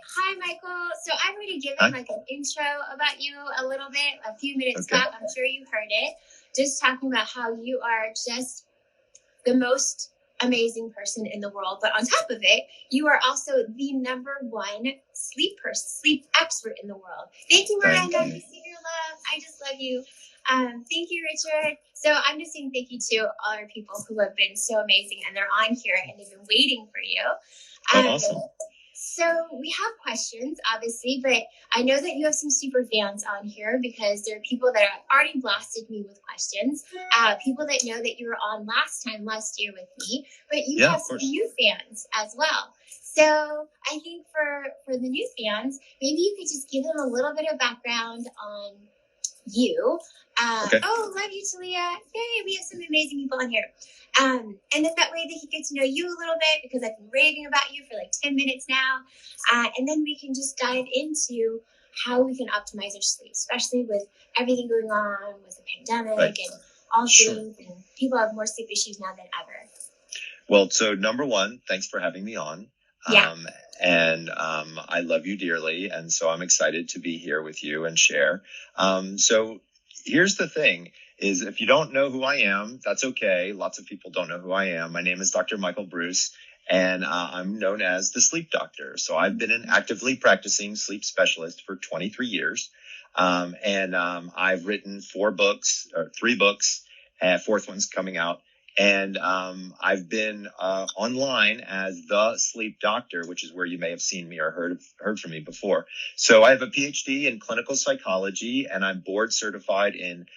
Hi, Michael. So I've already given Hi. like an intro about you a little bit, a few minutes Okay. back. I'm sure you heard it. Just talking about how you are just the most amazing person in the world. But on top of it, you are also the number one sleep expert in the world. Thank you, Miranda. I receive your love. I just love you. Thank you, Richard. So I'm just saying thank you to all our people who have been so amazing, and they're on here and they've been waiting for you. Awesome. So we have questions, obviously, but I know that you have some super fans on here because there are people that have already blasted me with questions. People that know that you were on last year with me, but you have some new fans as well. So I think for the new fans, maybe you could just give them a little bit of background on you. Okay. Oh, love you, Talia. Yay, we have some amazing people on here. And then that way they can get to know you a little bit because I've been raving about you for like 10 minutes now. And then we can just dive into how we can optimize our sleep, especially with everything going on with the pandemic and all things. And people have more sleep issues now than ever. Well, so number one, thanks for having me on. Yeah. I love you dearly. And so I'm excited to be here with you and share. So here's the thing is if you don't know who I am, that's okay. Lots of people don't know who I am. My name is Dr. Michael Breus, and I'm known as the sleep doctor. So I've been an actively practicing sleep specialist for 23 years. I've written 3 books, fourth one's coming out. And I've been online as the sleep doctor, which is where you may have seen me or heard from me before. So I have a Ph.D. in clinical psychology, and I'm board certified in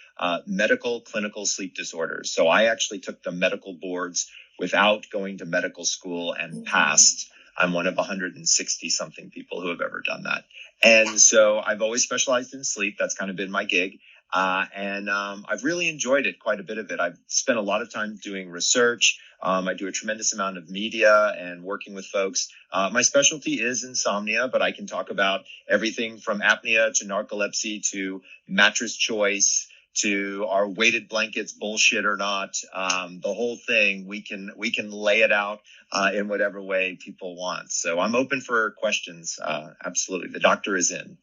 medical clinical sleep disorders. So I actually took the medical boards without going to medical school and passed. I'm one of 160 something people who have ever done that. And so I've always specialized in sleep. That's kind of been my gig. I've really enjoyed it, quite a bit of it. I've spent a lot of time doing research. I do a tremendous amount of media and working with folks. My specialty is insomnia, but I can talk about everything from apnea to narcolepsy to mattress choice to our weighted blankets, bullshit or not. The whole thing, we can lay it out in whatever way people want. So I'm open for questions. Absolutely. The doctor is in.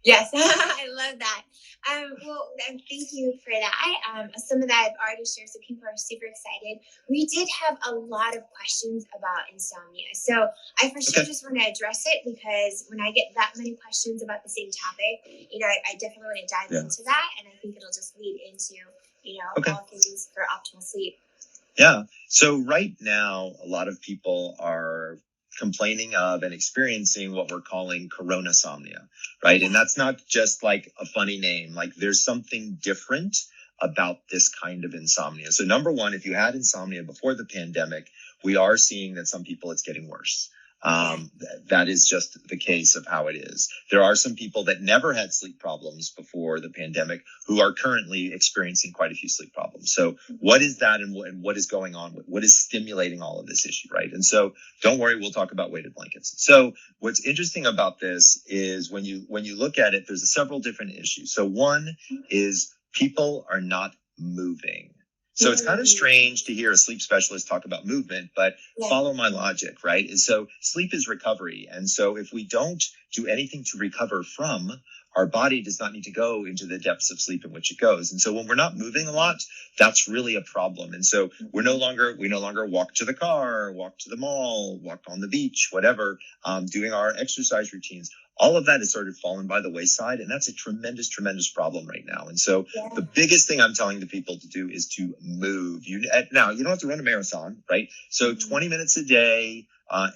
Yes, I love that. Thank you for that. Some of that I've already shared, so people are super excited. We did have a lot of questions about insomnia, so I for sure just want to address it because when I get that many questions about the same topic, I definitely want to dive into that, and I think it'll just lead into, all things for optimal sleep. Yeah. So right now, a lot of people are complaining of and experiencing what we're calling coronasomnia, right? And that's not just like a funny name. Like there's something different about this kind of insomnia. So number one, if you had insomnia before the pandemic, we are seeing that some people it's getting worse. That is just the case of how it is. There are some people that never had sleep problems before the pandemic who are currently experiencing quite a few sleep problems. So what is that and what is going on? What is stimulating all of this issue, right? And so don't worry, we'll talk about weighted blankets. So what's interesting about this is when you look at it, there's several different issues. So one is people are not moving. So it's kind of strange to hear a sleep specialist talk about movement, but follow my logic, right? And so sleep is recovery. And so if we don't do anything to recover from, our body does not need to go into the depths of sleep in which it goes. And so when we're not moving a lot, that's really a problem. And so we no longer walk to the car, walk to the mall, walk on the beach, whatever, doing our exercise routines. All of that is sort of fallen by the wayside. And that's a tremendous, tremendous problem right now. And so the biggest thing I'm telling the people to do is to move. Now, you don't have to run a marathon, right? So 20 minutes a day,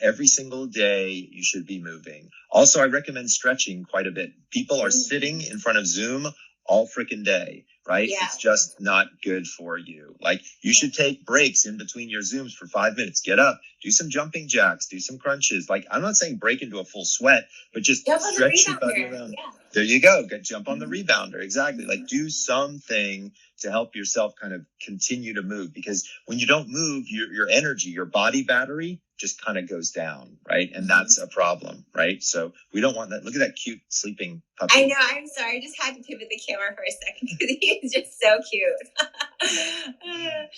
every single day, you should be moving. Also, I recommend stretching quite a bit. People are sitting in front of Zoom all freaking day, right? It's just not good for you. Like you should take breaks in between your Zooms for 5 minutes. Get up, do some jumping jacks, do some crunches. Like I'm not saying break into a full sweat, but just stretch your body around. Yeah. There you go. Jump on the rebounder. Exactly. Like do something to help yourself kind of continue to move, because when you don't move, your energy, your body battery just kind of goes down, right? And that's a problem, right? So we don't want that. Look at that cute sleeping puppy. I know. I'm sorry. I just had to pivot the camera for a second because he's just so cute. Okay.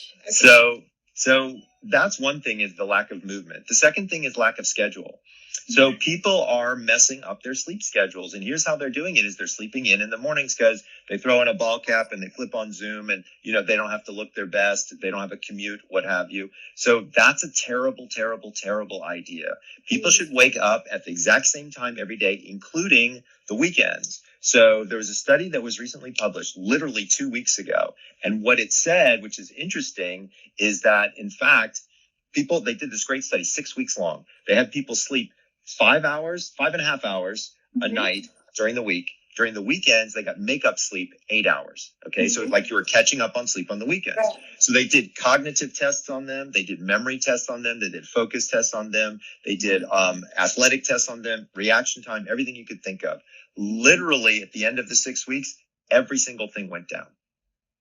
So that's one thing, is the lack of movement. The second thing is lack of schedule. So people are messing up their sleep schedules. And here's how they're doing it is they're sleeping in the mornings because they throw in a ball cap and they flip on Zoom and, they don't have to look their best. They don't have a commute, what have you. So that's a terrible, terrible, terrible idea. People should wake up at the exact same time every day, including the weekends. So there was a study that was recently published literally 2 weeks ago. And what it said, which is interesting, is that in fact, they did this great study, 6 weeks long. They had people sleep 5.5 hours a night during the week. During the weekends, they got makeup sleep 8 hours. Okay. So like you were catching up on sleep on the weekends. Right. So they did cognitive tests on them. They did memory tests on them. They did focus tests on them. They did athletic tests on them, reaction time, everything you could think of. Literally at the end of the 6 weeks, every single thing went down.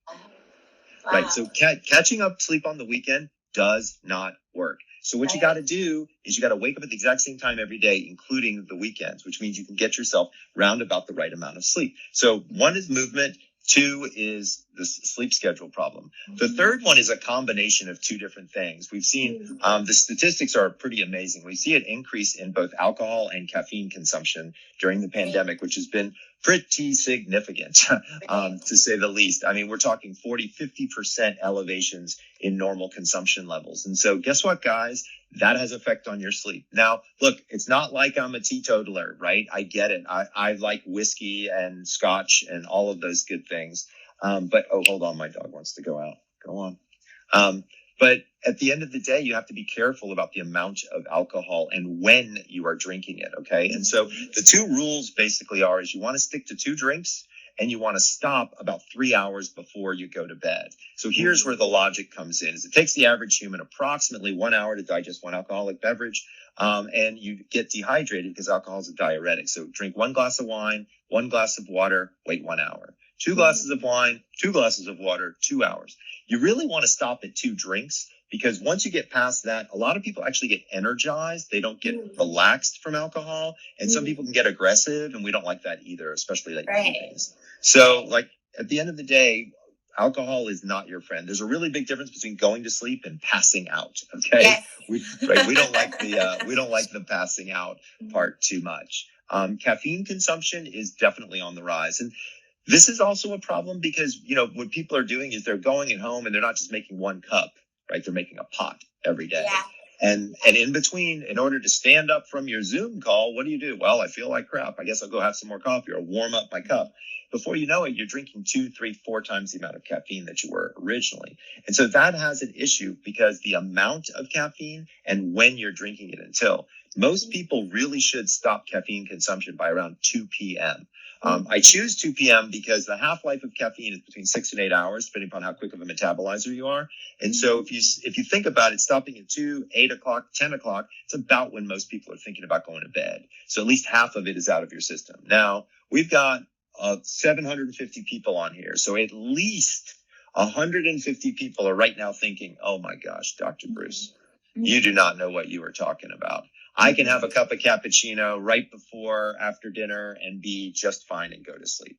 Wow. Right. So catching up sleep on the weekend does not work. So what you got to do is you got to wake up at the exact same time every day, including the weekends, which means you can get yourself round about the right amount of sleep. So 1 is movement. 2 is the sleep schedule problem. The third one is a combination of 2 different things. We've seen the statistics are pretty amazing. We see an increase in both alcohol and caffeine consumption during the pandemic, which has been pretty significant, to say the least. I mean, we're talking 40-50% elevations in normal consumption levels. And so guess what, guys? That has effect on your sleep. Now, look, it's not like I'm a teetotaler, right? I get it. I like whiskey and scotch and all of those good things. But hold on. My dog wants to go out. Go on. But at the end of the day, you have to be careful about the amount of alcohol and when you are drinking it. Okay. And so the 2 rules basically is you want to stick to 2 drinks and you want to stop about 3 hours before you go to bed. So here's where the logic comes in is it takes the average human approximately 1 hour to digest 1 alcoholic beverage. And you get dehydrated because alcohol is a diuretic. So drink 1 glass of wine, 1 glass of water, wait 1 hour. 2 glasses of wine, 2 glasses of water, 2 hours. You really want to stop at 2 drinks because once you get past that, a lot of people actually get energized. They don't get relaxed from alcohol. And some people can get aggressive, and we don't like that either, especially like evenings. So like at the end of the day, alcohol is not your friend. There's a really big difference between going to sleep and passing out. Okay. Yes. We don't like the passing out part too much. Caffeine consumption is definitely on the rise. And this is also a problem because, what people are doing is they're going at home and they're not just making 1 cup, right? They're making a pot every day. Yeah. And in between, in order to stand up from your Zoom call, what do? Well, I feel like crap. I guess I'll go have some more coffee or warm up my cup. Before you know it, you're drinking 2, 3, 4 times the amount of caffeine that you were originally. And so that has an issue because the amount of caffeine and when you're drinking it until. Most people really should stop caffeine consumption by around 2 p.m. I choose 2 p.m. because the half-life of caffeine is between 6 and 8 hours, depending upon how quick of a metabolizer you are. And so if you think about it, stopping at 2, 8 o'clock, 10 o'clock, it's about when most people are thinking about going to bed. So at least half of it is out of your system. Now, we've got 750 people on here. So at least 150 people are right now thinking, oh my gosh, Dr. Breus, you do not know what you are talking about. I can have a cup of cappuccino right before, after dinner and be just fine and go to sleep.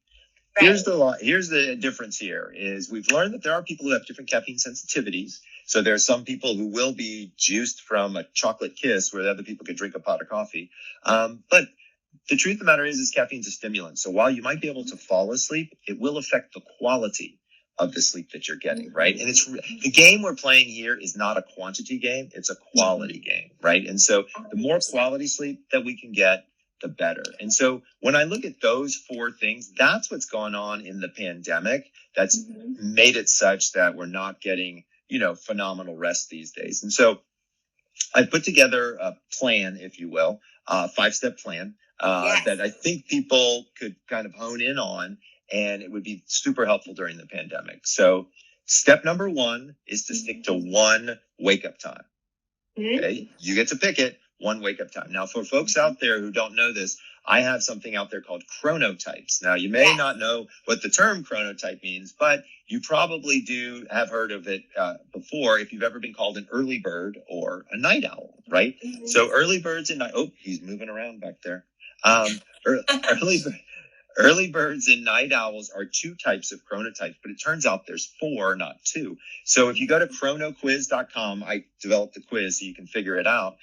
Right. Here's the difference here is we've learned that there are people who have different caffeine sensitivities. So there are some people who will be juiced from a chocolate kiss where the other people could drink a pot of coffee. But the truth of the matter is caffeine's a stimulant. So while you might be able to fall asleep, it will affect the quality of the sleep that you're getting, right? And the game we're playing here is not a quantity game, it's a quality game, right? And so the more quality sleep that we can get, the better. And so when I look at those 4 things, that's what's gone on in the pandemic that's made it such that we're not getting, phenomenal rest these days. And so I put together a plan, if you will, a 5-step plan that I think people could kind of hone in on. And it would be super helpful during the pandemic. So step number 1 is to stick to 1 wake-up time. Okay, you get to pick it, 1 wake-up time. Now, for folks out there who don't know this, I have something out there called chronotypes. Now, you may not know what the term chronotype means, but you probably have heard of it before if you've ever been called an early bird or a night owl, right? So early birds and night. Oh, he's moving around back there. Early birds and night owls are two types of chronotypes, but it turns out there's four, not two. So if you go to chronoquiz.com, I developed a quiz so you can figure it out.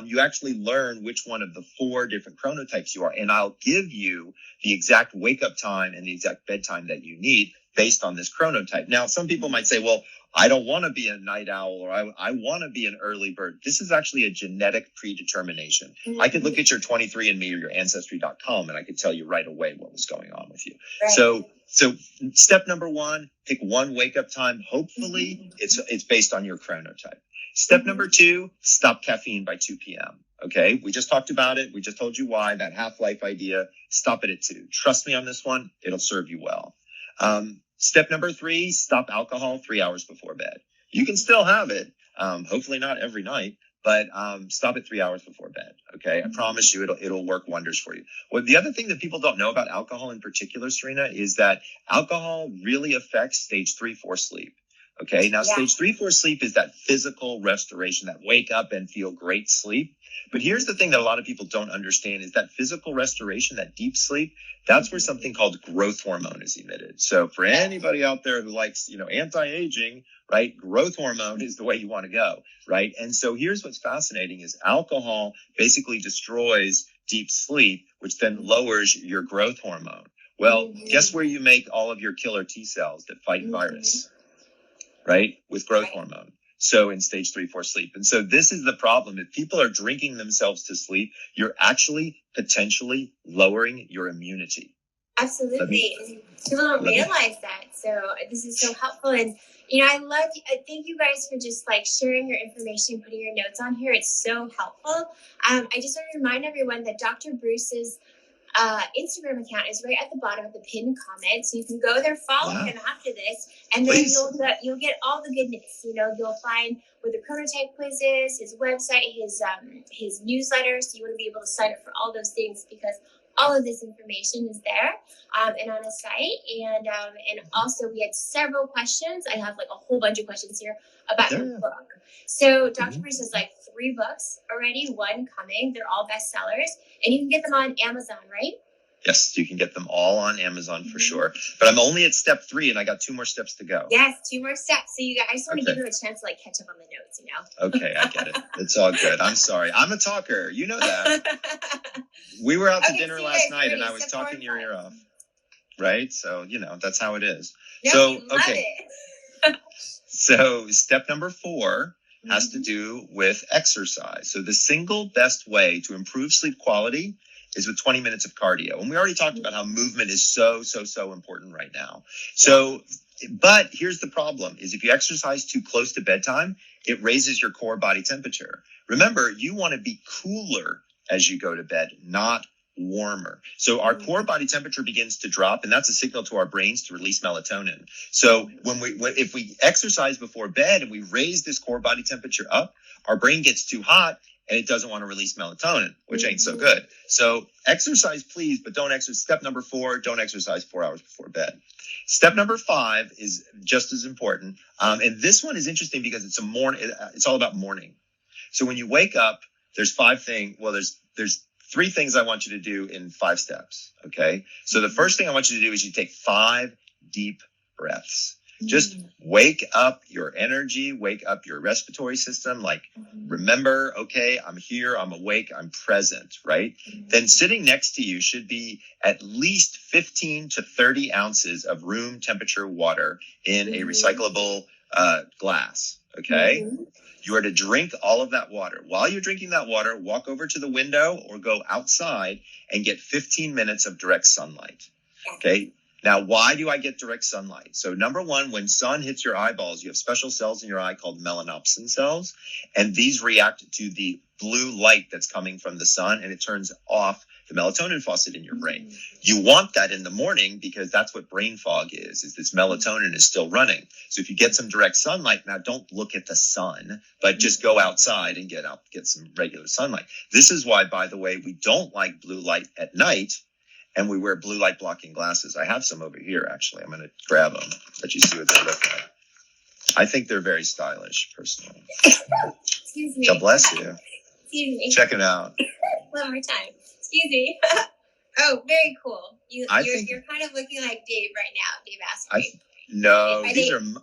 You actually learn which one of the four different chronotypes you are. And I'll give you the exact wake up time and the exact bedtime that you need based on this chronotype. Now, some people might say, well, I don't want to be a night owl, or I want to be an early bird. This is actually a genetic predetermination. I could look at your 23andMe or your Ancestry.com and I could tell you right away what was going on with you. Right. So step number one, pick one wake up time. Hopefully it's based on your chronotype. Step number two, stop caffeine by 2 p.m. Okay, we just talked about it. We just told you why, that half-life idea. Stop it at 2. Trust me on this one. It'll serve you well. Step number 3, stop alcohol 3 hours before bed. You can still have it, hopefully not every night, but stop it 3 hours before bed. Okay, I promise you it'll work wonders for you. Well, the other thing that people don't know about alcohol in particular, Serena, is that alcohol really affects stage 3-4 sleep. Okay, now stage 3-4 sleep is that physical restoration, that wake up and feel great sleep. But here's the thing that a lot of people don't understand is that physical restoration, that deep sleep, that's where something called growth hormone is emitted. So for anybody out there who likes, anti-aging, right, growth hormone is the way you want to go, right? And so here's what's fascinating is alcohol basically destroys deep sleep, which then lowers your growth hormone. Well, guess where you make all of your killer T cells that fight virus, right? With growth hormone. So in stage 3-4 sleep. And so this is the problem. If people are drinking themselves to sleep, you're actually potentially lowering your immunity. Absolutely. People don't realize that. So this is so helpful. And, thank you guys for just sharing your information, putting your notes on here. It's so helpful. I just want to remind everyone that Dr. Breus's Instagram account is right at the bottom of the pinned comment, so you can go there, follow him after this, and then you'll get all the goodness. You'll find where the chronotype quiz is, his website, his newsletter. So you want to be able to sign up for all those things because all of this information is there and on his site. And also we had several questions. I have a whole bunch of questions here about your book. So Dr. Breus has 3 books already, 1 coming. They're all bestsellers, and you can get them on Amazon, right? Yes, you can get them all on Amazon for sure. But I'm only at step 3, and I got 2 more steps to go. Yes, 2 more steps. So I just want to give you a chance to catch up on the notes, Okay, I get it. It's all good. I'm sorry. I'm a talker. You know that. We were out to dinner last night, and I was talking your ear off. Right? So, that's how it is. No, love it. So step number 4 has to do with exercise. So the single best way to improve sleep quality is with 20 minutes of cardio. And we already talked about how movement is so important right now. So, but here's the problem is if you exercise too close to bedtime, it raises your core body temperature. Remember, you want to be cooler as you go to bed, not warmer. So our core body temperature begins to drop, and that's a signal to our brains to release melatonin. So if we exercise before bed and we raise this core body temperature up, our brain gets too hot and it doesn't want to release melatonin, which ain't so good. So exercise, please, but don't exercise. Step number 4, don't exercise 4 hours before bed. Step number 5 is just as important. And this one is interesting because it's all about morning. So when you wake up, there's 5 things. Well, there's 3 things I want you to do in 5 steps. Okay. So the first thing I want you to do is you take 5 deep breaths. Just wake up your energy, wake up your respiratory system. Remember, okay, I'm here, I'm awake, I'm present, right? Then sitting next to you should be at least 15 to 30 ounces of room temperature water in a recyclable glass. Okay. You are to drink all of that water. While you're drinking that water, walk over to the window or go outside and get 15 minutes of direct sunlight. Okay. Now, why do I get direct sunlight? So number 1, when sun hits your eyeballs, you have special cells in your eye called melanopsin cells, and these react to the blue light that's coming from the sun, and it turns off the melatonin faucet in your brain. You want that in the morning because that's what brain fog is this melatonin is still running. So if you get some direct sunlight, now don't look at the sun, but just go outside and get some regular sunlight. This is why, by the way, we don't like blue light at night. And we wear blue light blocking glasses. I have some over here, actually. I'm going to grab them, let you see what they look like. I think they're very stylish, personally. Excuse me. God bless you. Excuse me. Check it out. One more time. Excuse me. Oh, very cool. You're kind of looking like Dave right now. Dave Asprey. No,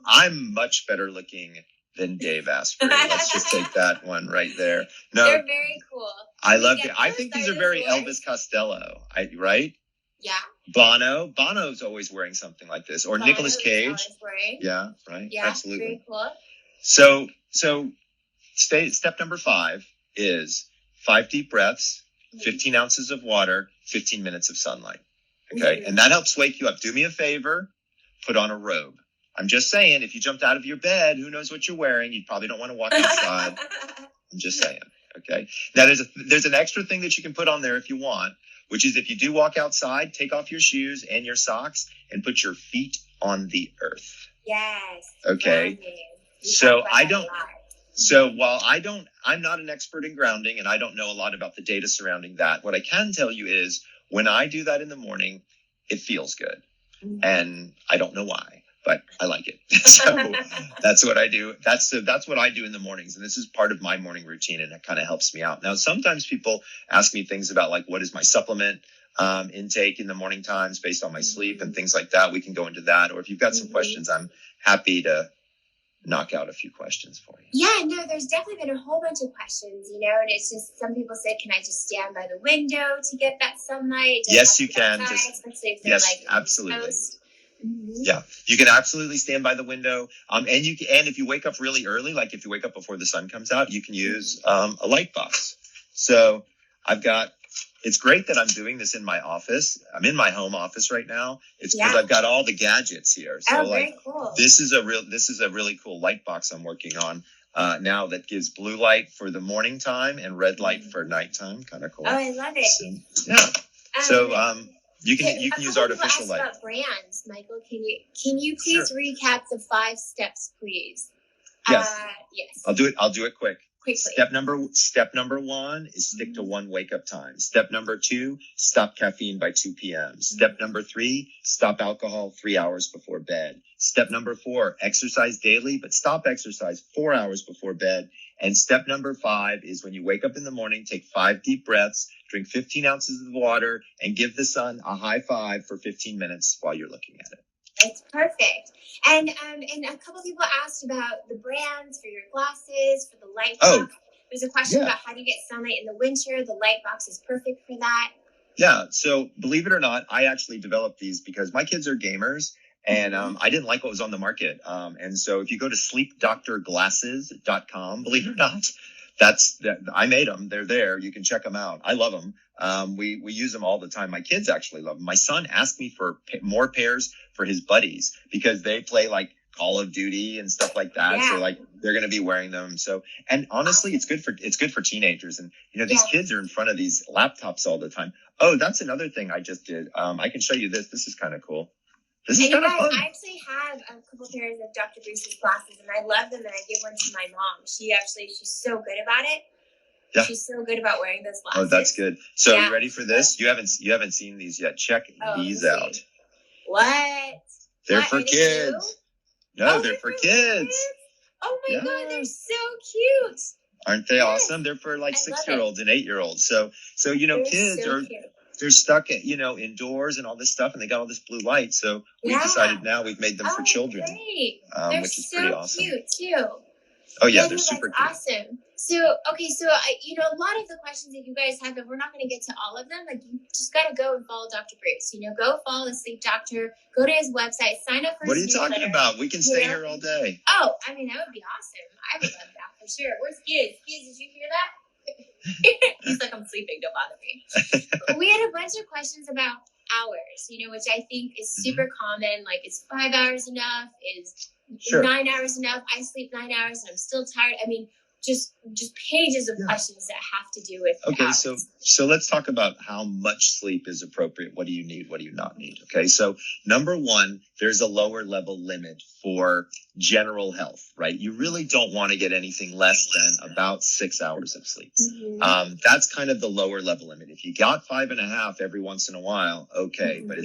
I'm much better looking than Dave Asprey. Let's just take that one right there. No, they're very cool. I love it. I think these are very Elvis Costello, right? Yeah. Bono's always wearing something like this, or Nicolas Cage. Yeah, right. Yeah, absolutely. Very cool. So step number 5 is 5 deep breaths, 15 ounces of water, 15 minutes of sunlight. Okay. And that helps wake you up. Do me a favor, put on a robe. I'm just saying, if you jumped out of your bed, who knows what you're wearing? You probably don't want to walk outside. I'm just saying. Okay. Now there's an extra thing that you can put on there if you want, which is if you do walk outside, take off your shoes and your socks and put your feet on the earth. Yes. Okay. So while I'm not an expert in grounding and I don't know a lot about the data surrounding that, what I can tell you is when I do that in the morning, it feels good. Mm-hmm. And I don't know why, but I like it. So that's what I do. That's what I do in the mornings. And this is part of my morning routine and it kind of helps me out. Now, sometimes people ask me things about like, what is my supplement intake in the morning times based on my sleep and things like that. We can go into that. Or if you've got some questions, I'm happy to knock out a few questions for you. Yeah, no, there's definitely been a whole bunch of questions, and it's just some people say, can I just stand by the window to get that sunlight? Yes, you can. Yes, absolutely. Mm-hmm. Yeah, you can absolutely stand by the window. And if you wake up really early, like if you wake up before the sun comes out, you can use a light box. So it's great that I'm doing this in my office. I'm in my home office right now. It's because I've got all the gadgets here. So very cool. This is a really cool light box I'm working on now that gives blue light for the morning time and red light for nighttime. Kind of cool. Oh, I love it. So, you can use artificial light. About brands, Michael, can you please recap the 5 steps, please? Yes. Yes. I'll do it quick. Quickly. Step number 1 is stick to 1 wake up time. Step number 2, stop caffeine by 2 p.m. Step number 3, stop alcohol 3 hours before bed. Step number 4, exercise daily, but stop exercise 4 hours before bed. And step number 5 is when you wake up in the morning, take 5 deep breaths, drink 15 ounces of water, and give the sun a high five for 15 minutes while you're looking at it. It's perfect. And a couple people asked about the brands for your glasses, for the light box. There's a question about how do you get sunlight in the winter. The light box is perfect for that. Yeah. So believe it or not, I actually developed these because my kids are gamers and I didn't like what was on the market. And so if you go to sleepdoctorglasses.com, believe it or not, I made them. They're there. You can check them out. I love them. We use them all the time. My kids actually love them. My son asked me for more pairs for his buddies because they play like Call of Duty and stuff like that. Yeah. So like they're going to be wearing them. So, and honestly, it's good for teenagers. And these kids are in front of these laptops all the time. Oh, that's another thing I just did. I can show you this. This is kind of cool. This is kind of fun. I actually have a couple pairs of Dr. Breus's glasses and I love them and I give one to my mom. She's so good about it. Yeah. She's so good about wearing those glasses. Oh, that's good. So you ready for this? You haven't seen these yet. Check these out. What? They're for kids. No, they're for kids. Oh my God, they're so cute. Aren't they awesome? They're for like 6-year-olds and 8-year-olds. So kids they're stuck indoors and all this stuff and they got all this blue light. So we decided now we've made them for children. Great. Which is pretty awesome. Cute too. Oh yeah, they're super cute. Awesome. So a lot of the questions that you guys have, and we're not going to get to all of them. Like you just got to go and follow Dr. Breus. Go follow the Sleep Doctor. Go to his website. Sign up for. What are you talking about? We can stay here all day. Oh, I mean that would be awesome. I would love that for sure. Where's Giz? Giz, did you hear that? He's like, I'm sleeping. Don't bother me. We had a bunch of questions about hours. Which I think is super common. Like, is 5 hours enough? Is 9 hours enough? I sleep 9 hours and I'm still tired. I mean, just pages of questions that have to do with hours. So let's talk about how much sleep is appropriate. What do you need? What do you not need? Okay, so number 1, there's a lower level limit for general health, right? You really don't want to get anything less than about 6 hours of sleep. Mm-hmm. That's kind of the lower level limit. If you got 5.5 every once in a while, okay, but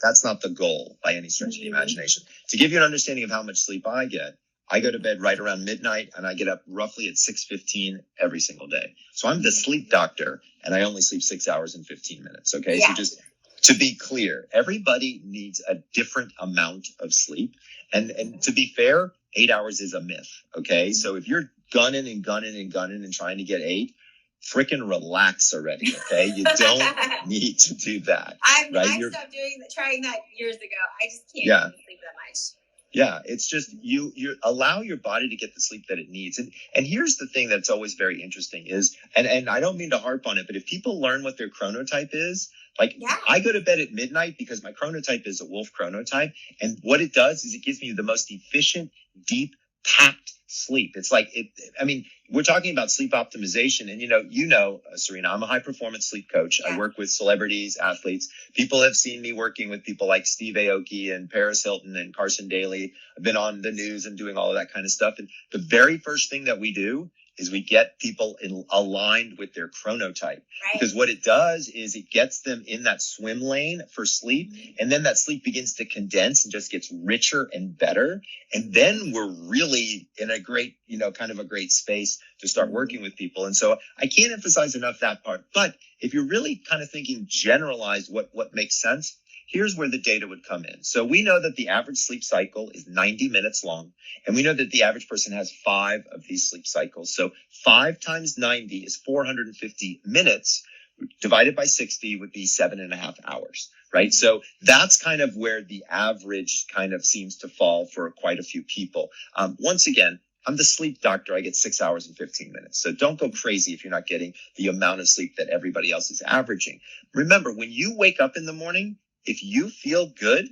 that's not the goal by any stretch of the imagination. To give you an understanding of how much sleep I get, I go to bed right around midnight and I get up roughly at 6:15 every single day. So I'm the sleep doctor and I only sleep 6 hours and 15 minutes. Okay. Yeah. So just to be clear, everybody needs a different amount of sleep. And to be fair, 8 hours is a myth. Okay. So if you're gunning and trying to get 8, freaking relax already. Okay. You don't need to do that. I stopped trying that years ago. I just can't even sleep that much. Yeah, it's just you allow your body to get the sleep that it needs. And here's the thing that's always very interesting is, and I don't mean to harp on it, but if people learn what their chronotype is, I go to bed at midnight because my chronotype is a wolf chronotype. And what it does is it gives me the most efficient, deep, packed sleep. It's we're talking about sleep optimization. And Serena, I'm a high performance sleep coach. Yeah. I work with celebrities, athletes. People have seen me working with people like Steve Aoki and Paris Hilton and Carson Daly. I've been on the news and doing all of that kind of stuff. And the very first thing that we do is we get people aligned with their chronotype. Right. Because what it does is it gets them in that swim lane for sleep. Mm-hmm. And then that sleep begins to condense and just gets richer and better. And then we're really in a great, kind of a great space to start working with people. And so I can't emphasize enough that part. But if you're really kind of thinking generalized, what makes sense, here's where the data would come in. So we know that the average sleep cycle is 90 minutes long. And we know that the average person has 5 of these sleep cycles. So 5 times 90 is 450 minutes. Divided by 60 would be 7.5 hours, right? So that's kind of where the average kind of seems to fall for quite a few people. Once again, I'm the sleep doctor. I get 6 hours and 15 minutes. So don't go crazy if you're not getting the amount of sleep that everybody else is averaging. Remember, when you wake up in the morning, if you feel good,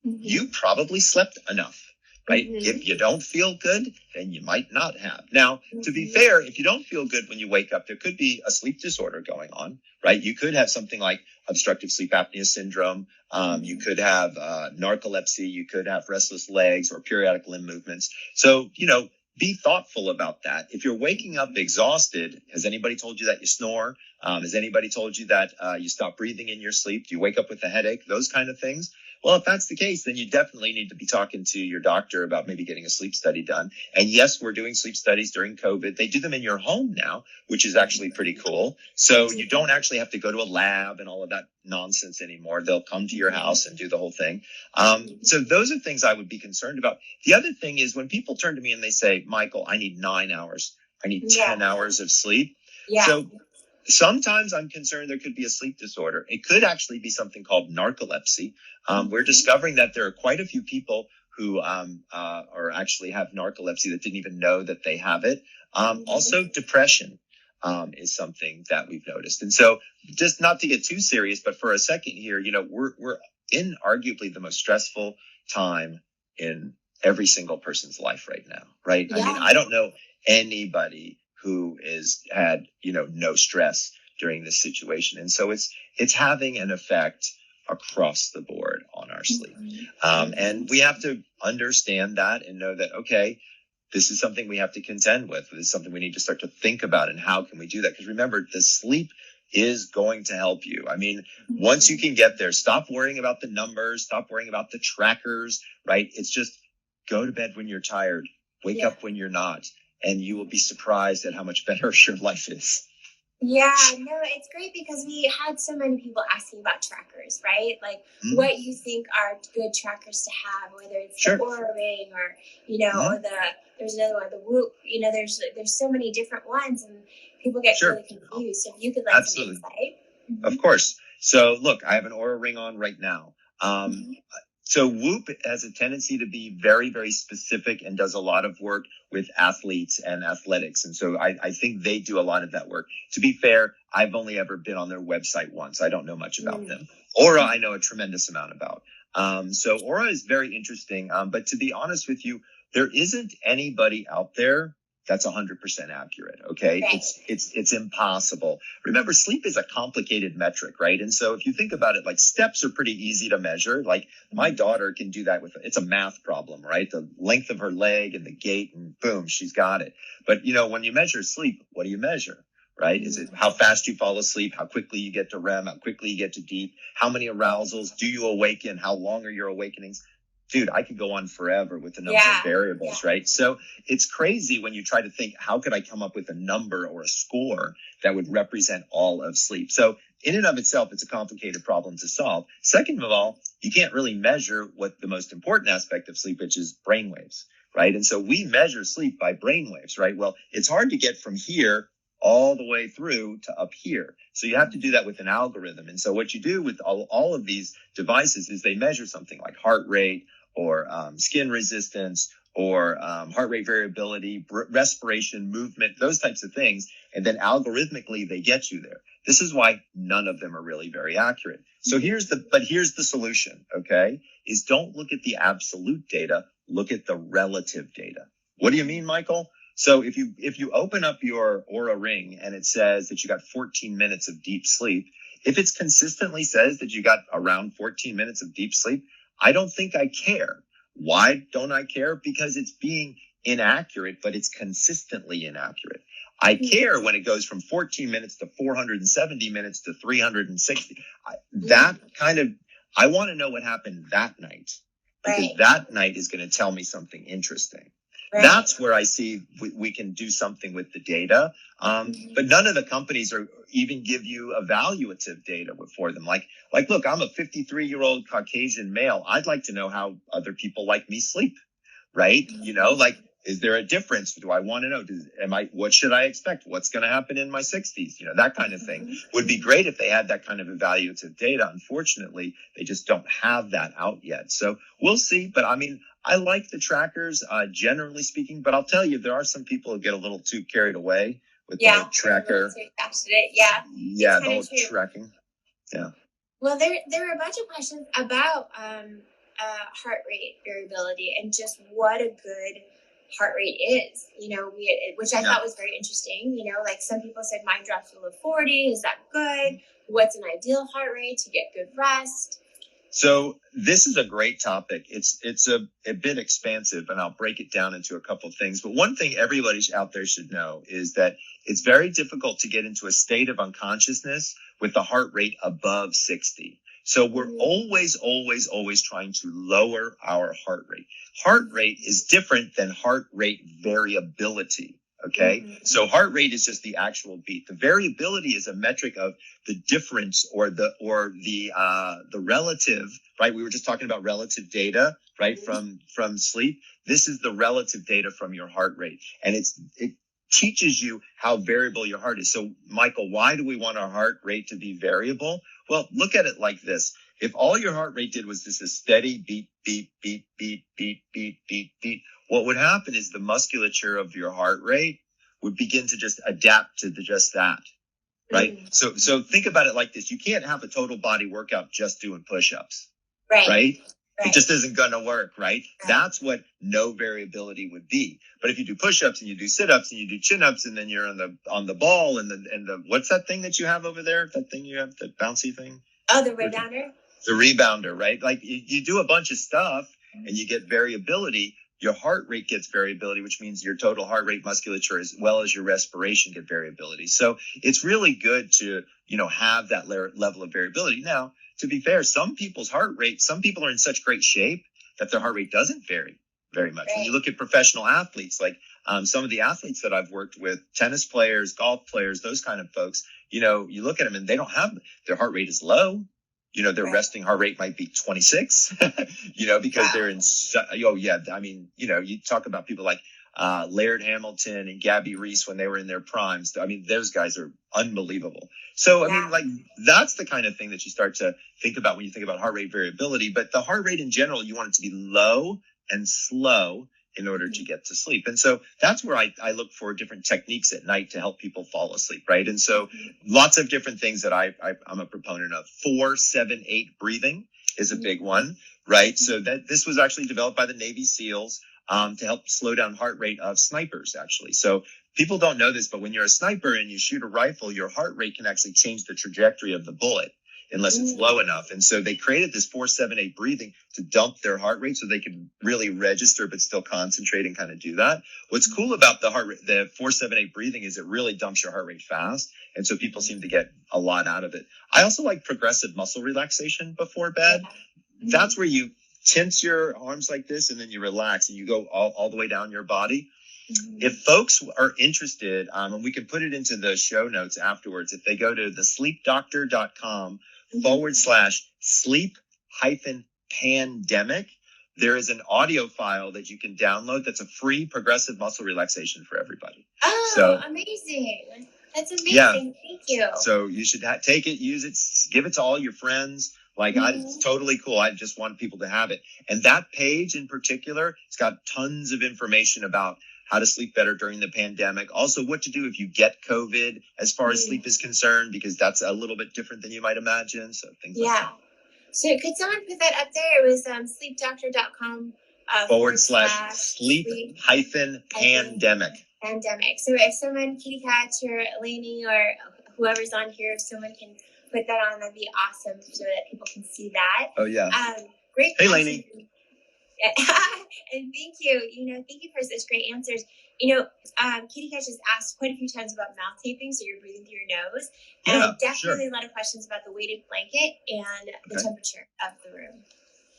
mm-hmm. you probably slept enough, right? Mm-hmm. If you don't feel good, then you might not have. Now, mm-hmm. to be fair, if you don't feel good when you wake up, there could be a sleep disorder going on, right? You could have something like obstructive sleep apnea syndrome. You could have narcolepsy. You could have restless legs or periodic limb movements. So, be thoughtful about that. If you're waking up exhausted, has anybody told you that you snore? Has anybody told you that you stop breathing in your sleep? Do you wake up with a headache? Those kind of things. Well, if that's the case, then you definitely need to be talking to your doctor about maybe getting a sleep study done. And yes, we're doing sleep studies during COVID. They do them in your home now, which is actually pretty cool. So you don't actually have to go to a lab and all of that nonsense anymore. They'll come to your house and do the whole thing. So those are things I would be concerned about. The other thing is when people turn to me and they say, Michael, I need 9 hours. I need 10 hours of sleep. Yeah. So sometimes I'm concerned there could be a sleep disorder. It could actually be something called narcolepsy. We're discovering that there are quite a few people who or actually have narcolepsy that didn't even know that they have it. Also, depression is something that we've noticed. And so just not to get too serious, but for a second here, we're in arguably the most stressful time in every single person's life right now, right? Yeah. I mean, I don't know anybody who is had, no stress during this situation. And so it's having an effect across the board on our sleep. And we have to understand that and know that, okay, this is something we have to contend with. This is something we need to start to think about and how can we do that? Because remember, the sleep is going to help you. I mean, once you can get there, stop worrying about the numbers, stop worrying about the trackers, right? It's just go to bed when you're tired, wake up when you're not, and you will be surprised at how much better your life is. Yeah, no, it's great because we had so many people asking about trackers, right? Like what you think are good trackers to have, whether it's the Oura Ring or, or there's another one, the Whoop, there's so many different ones and people get really confused. So if you could let some insight. Of course. So look, I have an Oura Ring on right now. So Whoop has a tendency to be very, very specific and does a lot of work with athletes and athletics. And so I think they do a lot of that work. To be fair, I've only ever been on their website once. I don't know much about them. Aura, I know a tremendous amount about. So Aura is very interesting. But to be honest with you, there isn't anybody out there that's 100% accurate. Okay. Right. It's impossible. Remember, sleep is a complicated metric, right? And so if you think about it, like steps are pretty easy to measure. Like my daughter can do that it's a math problem, right? The length of her leg and the gait and boom, she's got it. But when you measure sleep, what do you measure? Right? Is it how fast you fall asleep, how quickly you get to REM, how quickly you get to deep, how many arousals do you awaken, how long are your awakenings? dude, I could go on forever with the number of variables, right? So it's crazy when you try to think, how could I come up with a number or a score that would represent all of sleep? So in and of itself, it's a complicated problem to solve. Second of all, you can't really measure what the most important aspect of sleep, which is brainwaves, right? And so we measure sleep by brainwaves, right? Well, it's hard to get from here all the way through to up here. So you have to do that with an algorithm. And so what you do with all of these devices is they measure something like heart rate or skin resistance or heart rate variability, respiration, movement, those types of things. And then algorithmically, they get you there. This is why none of them are really very accurate. So here's the solution, okay, is don't look at the absolute data, look at the relative data. What do you mean, Michael? So if you open up your Oura Ring and it says that you got 14 minutes of deep sleep, if it consistently says that you got around 14 minutes of deep sleep, I don't think I care. Why don't I care? Because it's being inaccurate, but it's consistently inaccurate. I care when it goes from 14 minutes to 470 minutes to 360. I want to know what happened that night, because that night is going to tell me something interesting. That's where I see we can do something with the data. But none of the companies are even give you evaluative data for them. Like, look, I'm a 53-year-old Caucasian male. I'd like to know how other people like me sleep, right? Is there a difference? Do I want to know? What should I expect? What's going to happen in my 60s? That kind of thing would be great if they had that kind of evaluative data. Unfortunately, they just don't have that out yet. So we'll see. But I like the trackers, generally speaking, but I'll tell you, there are some people who get a little too carried away with the whole tracker. The whole tracking. Yeah. Well, there are a bunch of questions about heart rate variability and just what a good heart rate is, which I thought was very interesting. Like some people said, mine drops below 40. Is that good? What's an ideal heart rate to get good rest? So this is a great topic. It's a bit expansive, and I'll break it down into a couple of things. But one thing everybody out there should know is that it's very difficult to get into a state of unconsciousness with a heart rate above 60. So we're always trying to lower our heart rate. Heart rate is different than heart rate variability. Okay. So heart rate is just the actual beat. The variability is a metric of the difference or the relative, right? We were just talking about relative data, right? From sleep. This is the relative data from your heart rate. And it teaches you how variable your heart is. So Michael, why do we want our heart rate to be variable? Well, look at it like this. If all your heart rate did was just a steady beat, beat, beat, beat, beat, beat, beat, beat, what would happen is the musculature of your heart rate would begin to just adapt to just that, right? So think about it like this. You can't have a total body workout just doing push-ups, right? It just isn't going to work, right? That's what no variability would be. But if you do push-ups and you do sit-ups and you do chin-ups and then you're on the ball and the what's that thing that you have over there? That thing you have, the bouncy thing? Oh, the rebounder? The rebounder, right? Like you do a bunch of stuff and you get variability. Your heart rate gets variability, which means your total heart rate musculature as well as your respiration get variability. So it's really good to, have that level of variability. Now, to be fair, some people's heart rate, some people are in such great shape that their heart rate doesn't vary very much. When you look at professional athletes, like some of the athletes that I've worked with, tennis players, golf players, those kind of folks, you look at them and they don't have, their heart rate is low. Their resting heart rate might be 26, because they're in, you talk about people like Laird Hamilton and Gabby Reese when they were in their primes. Those guys are unbelievable. So, that's the kind of thing that you start to think about when you think about heart rate variability. But the heart rate in general, you want it to be low and slow in order to get to sleep. And so that's where I look for different techniques at night to help people fall asleep, right? And so lots of different things that I'm a proponent of. 4-7-8 breathing is a big one, right? So that this was actually developed by the Navy SEALs to help slow down heart rate of snipers, actually. So people don't know this, but when you're a sniper and you shoot a rifle, your heart rate can actually change the trajectory of the bullet unless it's low enough. And so they created this 4-7-8 breathing to dump their heart rate so they could really register but still concentrate and kind of do that. What's cool about the 4-7-8 breathing is it really dumps your heart rate fast. And so people seem to get a lot out of it. I also like progressive muscle relaxation before bed. That's where you tense your arms like this, and then you relax, and you go all the way down your body. Mhm. If folks are interested, and we can put it into the show notes afterwards, if they go to thesleepdoctor.com /sleep hyphen pandemic, there is an audio file that you can download that's a free progressive muscle relaxation for everybody. Oh, So amazing. That's amazing. yeah. Thank you. So you should take it, use it, give it to all your friends. Like, it's totally cool. I just want people to have it. And that page in particular, it's got tons of information about how to sleep better during the pandemic. Also, what to do if you get COVID as far as sleep is concerned, because that's a little bit different than you might imagine. So things like that. So could someone put that up there? It was sleepdoctor.com /sleep hyphen pandemic. Pandemic. So if someone, Kitty Cat or Lainey or whoever's on here, if someone can put that on, that'd be awesome so that people can see that. Oh, yeah. Great. Hey, Lainey. And thank you. Thank you for such great answers. Kitty Cat just asked quite a few times about mouth taping, so you're breathing through your nose. And definitely a lot of questions about the weighted blanket and the temperature of the room.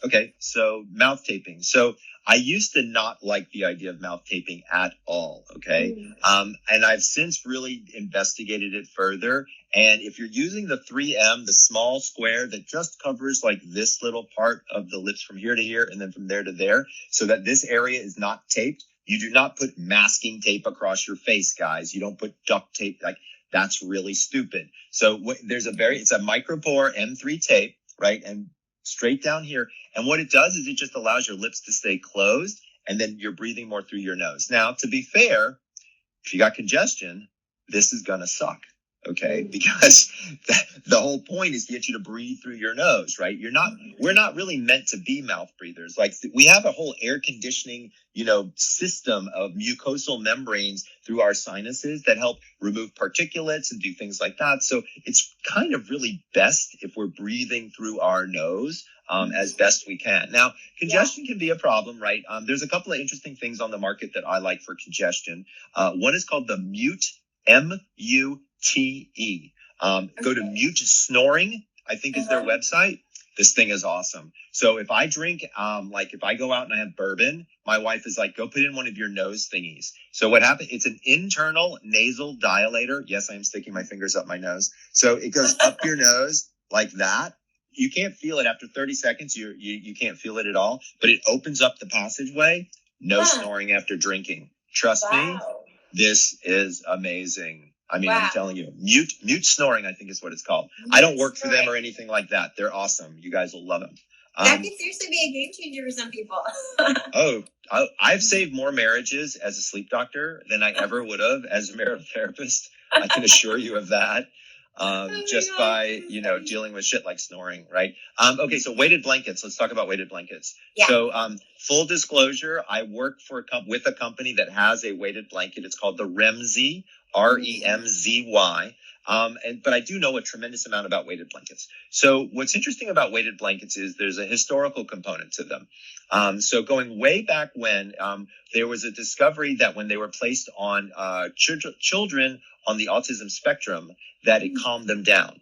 Okay, so mouth taping. So I used to not like the idea of mouth taping at all, okay? And I've since really investigated it further. And if you're using the 3M, the small square that just covers like this little part of the lips from here to here and then from there to there, so that this area is not taped, you do not put masking tape across your face, guys. You don't put duct tape. Like, that's really stupid. So it's a micropore M3 tape, right? And straight down here. And what it does is it just allows your lips to stay closed, and then you're breathing more through your nose. Now, to be fair, if you got congestion, this is going to suck. Okay, because the whole point is to get you to breathe through your nose, right? We're not really meant to be mouth breathers. Like, we have a whole air conditioning, system of mucosal membranes through our sinuses that help remove particulates and do things like that. So it's kind of really best if we're breathing through our nose as best we can. Now, congestion can be a problem, right? There's a couple of interesting things on the market that I like for congestion. One is called the Mute, MUTE. Go to Mute Snoring, I think is their website. This thing is awesome. So if I drink, if I go out and I have bourbon, my wife is like, go put in one of your nose thingies. So what happens, it's an internal nasal dilator. Yes, I am sticking my fingers up my nose. So it goes up your nose like that. You can't feel it after 30 seconds. You can't feel it at all, but it opens up the passageway. No snoring after drinking. Trust me, this is amazing. I mean, I'm telling you, mute snoring, I think is what it's called. I don't work for them or anything like that. They're awesome. You guys will love them. That could seriously be a game changer for some people. I've saved more marriages as a sleep doctor than I ever would have as a marriage therapist. I can assure you of that. By dealing with shit like snoring, right? Okay, so weighted blankets. Let's talk about weighted blankets. Yeah. So full disclosure, I work with a company that has a weighted blanket. It's called the REMZY, REMZY. But I do know a tremendous amount about weighted blankets. So what's interesting about weighted blankets is there's a historical component to them. So going way back when, there was a discovery that when they were placed on children on the autism spectrum, that it calmed them down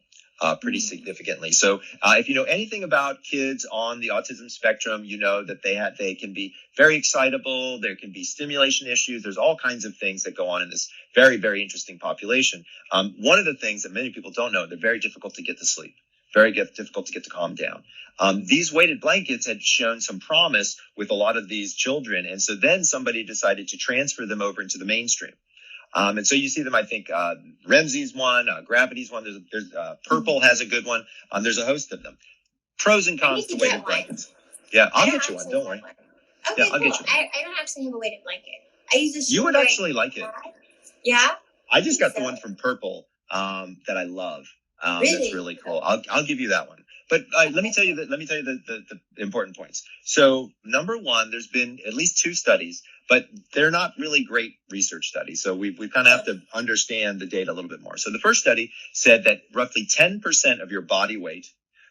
pretty significantly. So if you know anything about kids on the autism spectrum, you know that they can be very excitable. There can be stimulation issues. There's all kinds of things that go on in this very, very interesting population. One of the things that many people don't know, they're very difficult to get to sleep, very difficult to get to calm down. These weighted blankets had shown some promise with a lot of these children. And so then somebody decided to transfer them over into the mainstream. And so you see them, I think, REMZY's one, Gravity's one, there's Purple has a good one. There's a host of them. Pros and cons to weighted blankets. Yeah, I'll get you one. Don't worry. Okay, I'll get you one. I don't actually have a weighted blanket. I use a You would actually like it. Yeah? I just got the one from Purple that I love. Really? That's really cool. I'll give you that one. But let me tell you the important points. So number one, there's been at least 2 studies, but they're not really great research studies. So we kind of have to understand the data a little bit more. So the first study said that roughly 10% of your body weight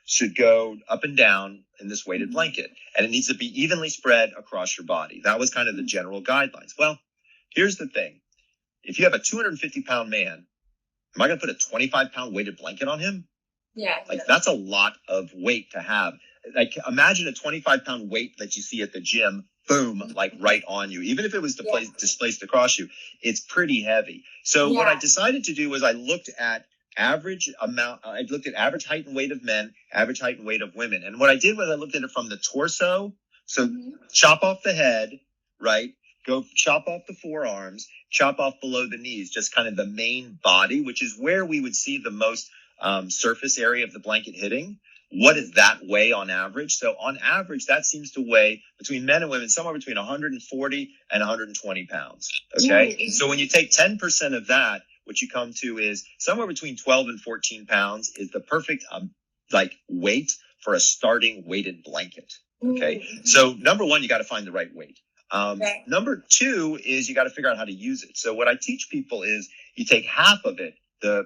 should go up and down in this weighted blanket, and it needs to be evenly spread across your body. That was kind of the general guidelines. Well, here's the thing. If you have a 250-pound man, am I going to put a 25-pound weighted blanket on him? Yeah. That's a lot of weight to have. like imagine a 25-pound weight that you see at the gym, boom, like right on you. Even if it was displaced across you, it's pretty heavy. So what I decided to do was I looked at average height and weight of men, average height and weight of women. And what I did was I looked at it from the torso. So chop off the head, right? Go chop off the forearms, chop off below the knees, just kind of the main body, which is where we would see the most surface area of the blanket hitting. What does that weigh on average? So on average, that seems to weigh between men and women, somewhere between 140 and 120 pounds. Okay. So when you take 10% of that, what you come to is somewhere between 12 and 14 pounds is the perfect weight for a starting weighted blanket. Okay. So number one, you got to find the right weight. Number two is you got to figure out how to use it. So what I teach people is you take half of it.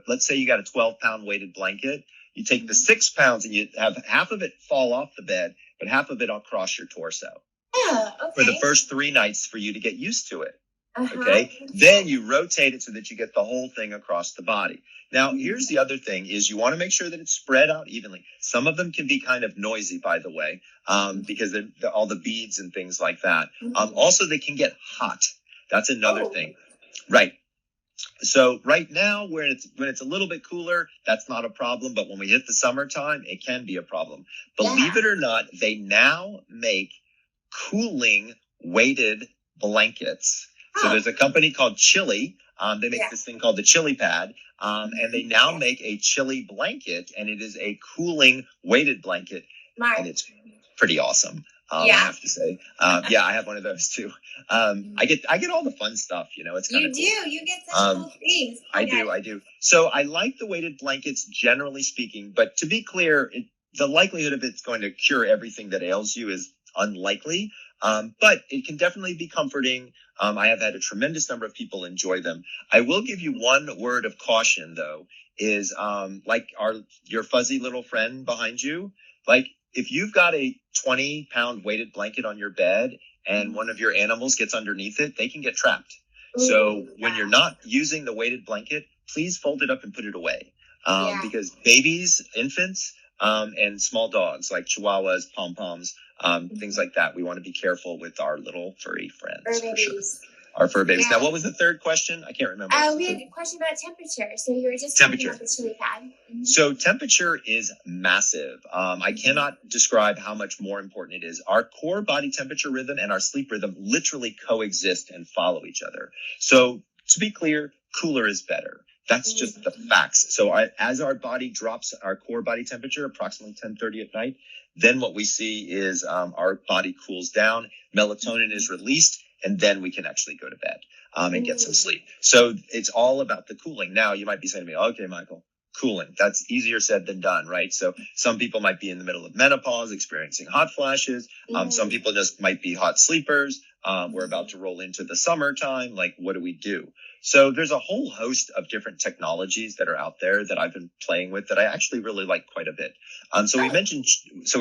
Let's say you got a 12-pound weighted blanket. You take the 6 pounds and you have half of it fall off the bed, but half of it across your torso. For the first 3 nights for you to get used to it. Okay. Then you rotate it so that you get the whole thing across the body. Now, here's the other thing is you want to make sure that it's spread out evenly. Some of them can be kind of noisy, by the way, because all the beads and things like that. Also, they can get hot. That's another thing. Right. So right now, when it's a little bit cooler, that's not a problem. But when we hit the summertime, it can be a problem. Believe it or not, they now make cooling weighted blankets. So there's a company called Chili. They make this thing called the Chili Pad. And they now make a chili blanket, and it is a cooling weighted blanket. And it's pretty awesome. I have to say. I have one of those too. I get all the fun stuff, it's kind of cool. You get such cool things. I do. So I like the weighted blankets generally speaking, but to be clear, the likelihood of it's going to cure everything that ails you is unlikely. But it can definitely be comforting. I have had a tremendous number of people enjoy them. I will give you one word of caution though, is like your fuzzy little friend behind you, like if you've got a 20-pound weighted blanket on your bed and one of your animals gets underneath it, they can get trapped. So when you're not using the weighted blanket, please fold it up and put it away. Because babies, infants, and small dogs like chihuahuas, pom-poms, things like that, we want to be careful with our little furry friends. For sure. Our fur babies. Now, what was the third question? I can't remember. We had a question about temperature. So you were just talking about the chili pad. So temperature is massive. I cannot describe how much more important it is. Our core body temperature rhythm and our sleep rhythm literally coexist and follow each other. So to be clear, cooler is better. That's just the facts. So as our body drops our core body temperature, approximately 10:30 at night, then what we see is our body cools down, melatonin is released, and then we can actually go to bed and get some sleep. So it's all about the cooling. Now, you might be saying to me, okay, Michael, cooling, that's easier said than done, right? So some people might be in the middle of menopause, experiencing hot flashes. Some people just might be hot sleepers. We're about to roll into the summertime. Like, what do we do? So there's a whole host of different technologies that are out there that I've been playing with that I actually really like quite a bit. So we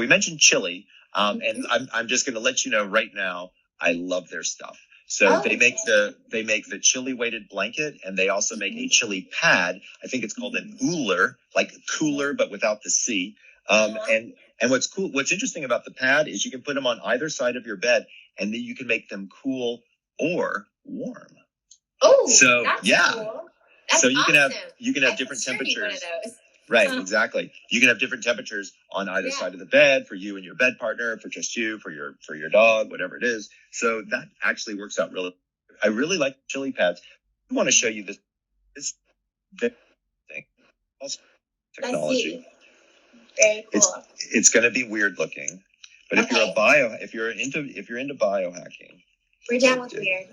mentioned chili, and I'm just going to let you know right now, I love their stuff. So they make the chili weighted blanket, and they also make a chili pad. I think it's called an ooler, like cooler, but without the C. And what's interesting about the pad is you can put them on either side of your bed, and then you can make them cool or warm. Oh, so that's cool. That's so you awesome. can have different temperatures. One of those. Right, exactly. You can have different temperatures on either side of the bed for you and your bed partner, for just you, for your dog, whatever it is. So that actually works out really. I really like chili pads. I want to show you this thing. Also, technology. Very cool. It's going to be weird looking, but if you're into biohacking, we're down with weird.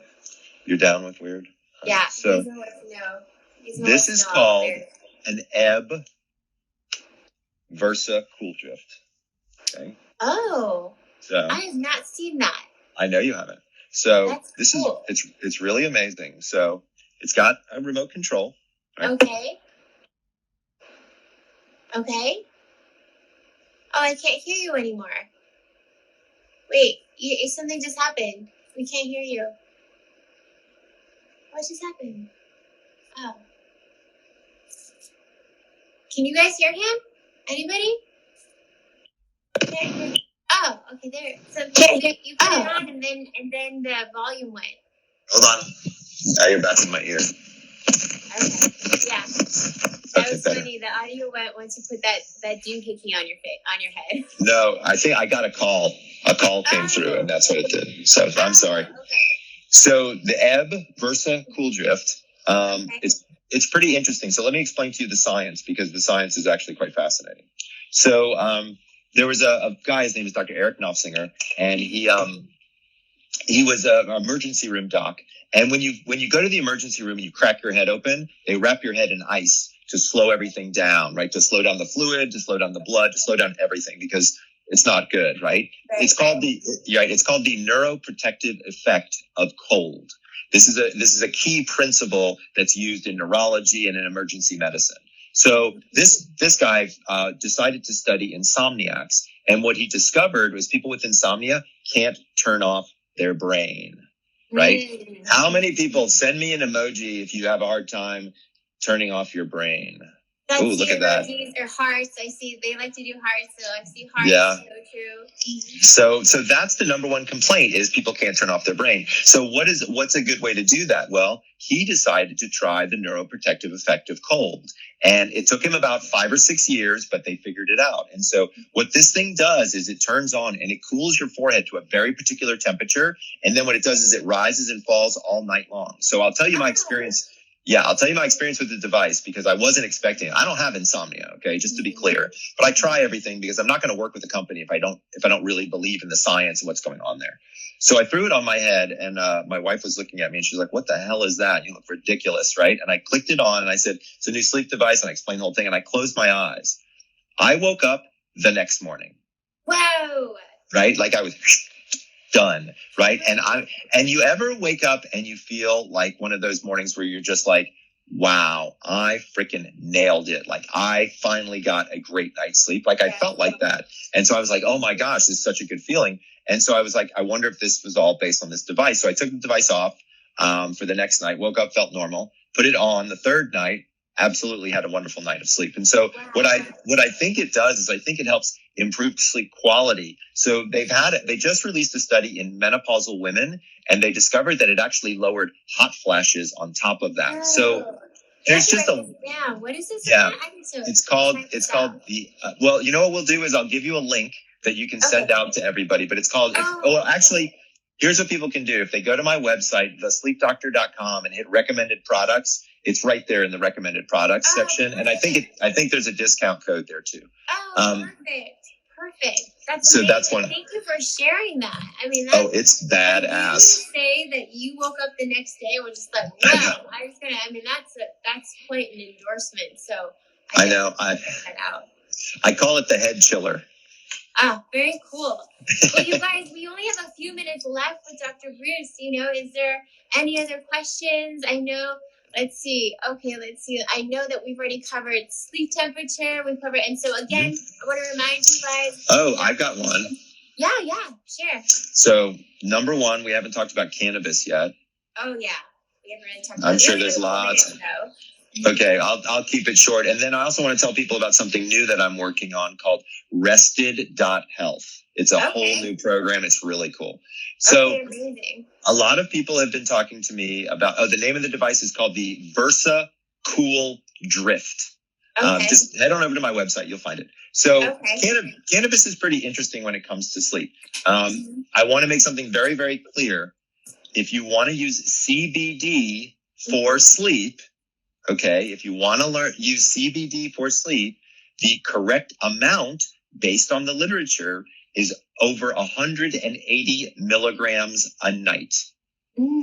You're down with weird. Yeah. So this is called an ebb Versa Cool Drift. Okay. Oh. So I have not seen that. I know you haven't. So that's cool. It's really amazing. So it's got a remote control. Right? Okay. Oh, I can't hear you anymore. Wait, something just happened. We can't hear you. What just happened? Oh. Can you guys hear him? Anybody? Can't hear. Oh, okay, there. So you put it on, and then the volume went. Hold on. Now you're back in my ear. Okay. Yeah. That was better. funny. The audio went once you put that doohickey on your head. No, I think I got a call. A call came through, and that's what it did. So I'm sorry. Okay. So the ebb versus cool drift, it's pretty interesting. So let me explain to you the science, because the science is actually quite fascinating. So there was a guy, his name is Dr. Eric Knopfsinger, and he was an emergency room doc. And when you go to the emergency room and you crack your head open, they wrap your head in ice to slow everything down, right? To slow down the fluid, to slow down the blood, to slow down everything, because it's not good, right? It's called the neuroprotective effect of cold. This is a key principle that's used in neurology and in emergency medicine. So this guy decided to study insomniacs, and what he discovered was people with insomnia can't turn off their brain, right? How many people send me an emoji if you have a hard time turning off your brain? Oh, look at that. Emojis or hearts. I see they like to do hearts, so I see hearts. Yeah. So true. So that's the number one complaint, is people can't turn off their brain. So what's a good way to do that? Well, he decided to try the neuroprotective effect of cold. And it took him about 5 or 6 years, but they figured it out. And so what this thing does is it turns on and it cools your forehead to a very particular temperature. And then what it does is it rises and falls all night long. So I'll tell you my experience. Yeah, I'll tell you my experience with the device, because I wasn't expecting it. I don't have insomnia, okay, just to be clear. But I try everything because I'm not going to work with a company if I don't really believe in the science and what's going on there. So I threw it on my head, and my wife was looking at me and she's like, "What the hell is that? You look ridiculous," right? And I clicked it on and I said, "It's a new sleep device," and I explained the whole thing, and I closed my eyes. I woke up the next morning. Wow. Right? Like I was done, right? And you ever wake up and you feel like one of those mornings where you're just like, wow, I freaking nailed it. Like I finally got a great night's sleep. Like I felt like that. And so I was like, oh my gosh, this is such a good feeling. And so I was like, I wonder if this was all based on this device. So I took the device off for the next night, woke up, felt normal, put it on the third night, absolutely had a wonderful night of sleep. And so what I think it does is I think it helps improve sleep quality. So they just released a study in menopausal women, and they discovered that it actually lowered hot flashes on top of that. Oh, so there's just what is this? Yeah, it's called the, well, you know what we'll do is I'll give you a link that you can send out to everybody, but it's called, actually, here's what people can do. If they go to my website, thesleepdoctor.com, and hit recommended products, it's right there in the recommended products section. And I think there's a discount code there too. Perfect. That's amazing. That's one. Thank you for sharing that. I mean, it's badass. Say that you woke up the next day and were just like, wow, that's quite an endorsement. So I know. I call it the head chiller. Ah, very cool. Well, you guys, we only have a few minutes left with Dr. Breus. Is there any other questions? I know. Let's see. I know that we've already covered sleep temperature. And so again, I want to remind you guys. Oh, I've got one. Yeah, sure. So number one, we haven't talked about cannabis yet. Oh yeah, we haven't really talked about. I'm sure there's lots. Okay, I'll keep it short. And then I also want to tell people about something new that I'm working on called Rested.health. It's a whole new program. It's really cool. So amazing. A lot of people have been talking to me about, the name of the device is called the Versa Cool Drift. Just head on over to my website. You'll find it. So cannabis is pretty interesting when it comes to sleep. I want to make something very, very clear. If you want to use CBD for sleep, if you want to use CBD for sleep, the correct amount based on the literature is over 180 milligrams a night.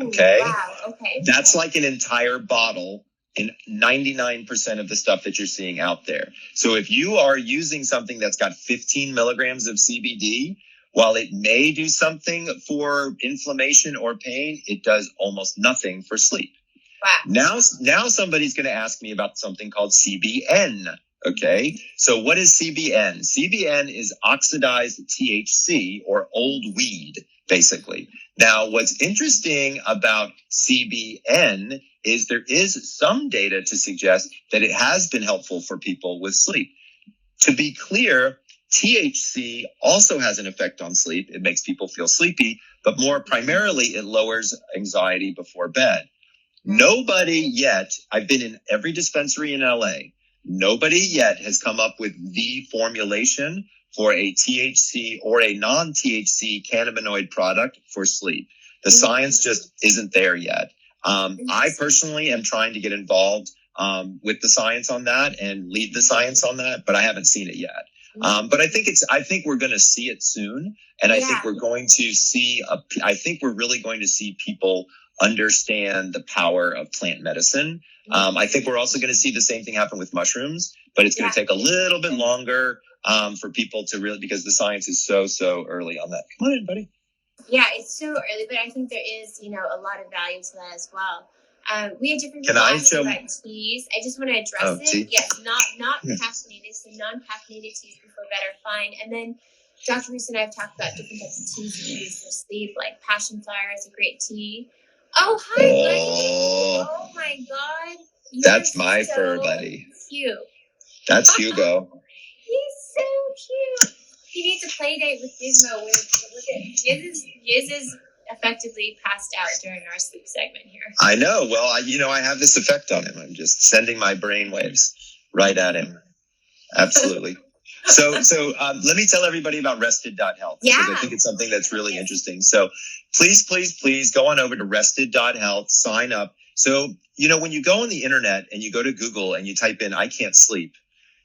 Okay. Wow. Okay. That's like an entire bottle in 99% of the stuff that you're seeing out there. So if you are using something that's got 15 milligrams of CBD, while it may do something for inflammation or pain, it does almost nothing for sleep. Wow. Now somebody's going to ask me about something called CBN. Okay. So what is CBN? CBN is oxidized THC, or old weed, basically. Now, what's interesting about CBN is there is some data to suggest that it has been helpful for people with sleep. To be clear, THC also has an effect on sleep. It makes people feel sleepy, but more primarily, it lowers anxiety before bed. Nobody yet, I've been in every dispensary in LA, nobody yet has come up with the formulation for a THC or a non-THC cannabinoid product for sleep. The science just isn't there yet. I personally am trying to get involved with the science on that and lead the science on that, but I haven't seen it yet. But I think we're going to see it soon. And I think we're going to see, I think we're really going to see people understand the power of plant medicine. I think we're also going to see the same thing happen with mushrooms, but it's going to take a little bit longer for people to really, because the science is so early on that. Come on in, buddy. Yeah, it's so early, but I think there is, a lot of value to that as well. We have different about teas. I just want to address it. Tea? Yes, not caffeinated, so non-caffeinated teas before bed are fine. And then Dr. Breus and I have talked about different types of teas to use for sleep, like passion flower is a great tea. Oh, hi, buddy. Oh, my God. That's my fur, buddy. Cute. That's Hugo. He's so cute. He needs a play date with Gizmo. Giz is effectively passed out during our sleep segment here. I know. Well, I have this effect on him. I'm just sending my brain waves right at him. Absolutely. So let me tell everybody about rested.health. Yeah. Because I think it's something that's really interesting. So please go on over to rested.health, sign up. So, when you go on the internet and you go to Google and you type in, I can't sleep,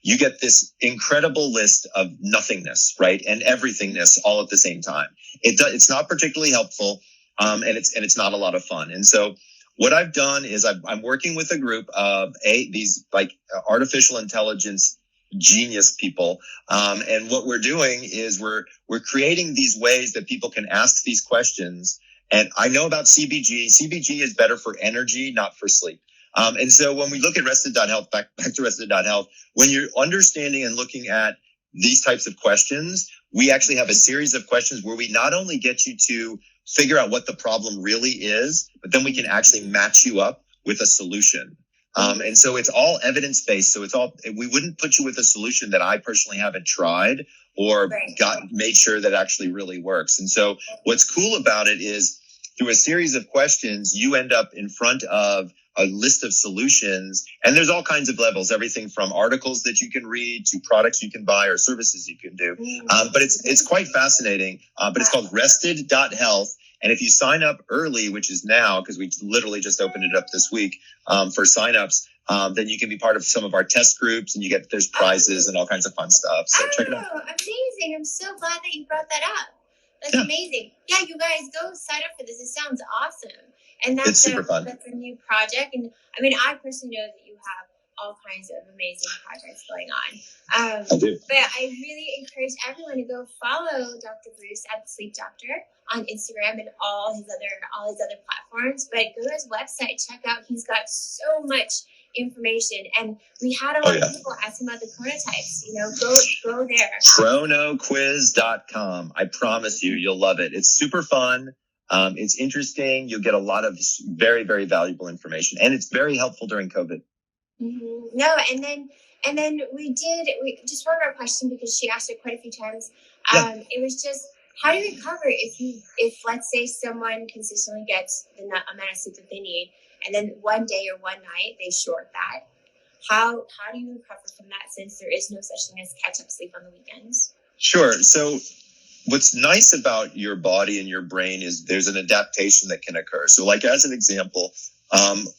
you get this incredible list of nothingness, right? And everythingness all at the same time. It's not particularly helpful. And it's not a lot of fun. And so what I've done is I'm working with a group of these like artificial intelligence genius people. And what we're doing is we're creating these ways that people can ask these questions. And I know about CBG. CBG is better for energy, not for sleep. And so when we look at rested.health, back to rested.health, when you're understanding and looking at these types of questions, we actually have a series of questions where we not only get you to figure out what the problem really is, but then we can actually match you up with a solution. And so it's all evidence-based. So we wouldn't put you with a solution that I personally haven't tried or made sure that actually really works. And so what's cool about it is through a series of questions, you end up in front of a list of solutions, and there's all kinds of levels, everything from articles that you can read to products you can buy or services you can do. But it's quite fascinating. But it's called rested.health. And if you sign up early, which is now, because we literally just opened it up this week for signups, then you can be part of some of our test groups, and there's prizes and all kinds of fun stuff. So check it out. Amazing. I'm so glad that you brought that up. That's amazing. Yeah, you guys go sign up for this. It sounds awesome. And it's super fun. That's a new project. And I mean, I personally know that you have all kinds of amazing projects going on. I do. But I really encourage everyone to go follow Dr. Breus at the Sleep Doctor on Instagram and all his other platforms. But go to his website, check out. He's got so much information, and we had a lot of people ask him about the chronotypes. Go there. Chronoquiz.com. I promise you'll love it. It's super fun. It's interesting. You'll get a lot of very, very valuable information, and it's very helpful during COVID. Mm-hmm. No, and then we just one more question, because she asked it quite a few times. It was just, how do you recover if let's say someone consistently gets the amount of sleep that they need, and then one day or one night they short that? How do you recover from that, since there is no such thing as catch-up sleep on the weekends? Sure. So what's nice about your body and your brain is there's an adaptation that can occur. So like as an example,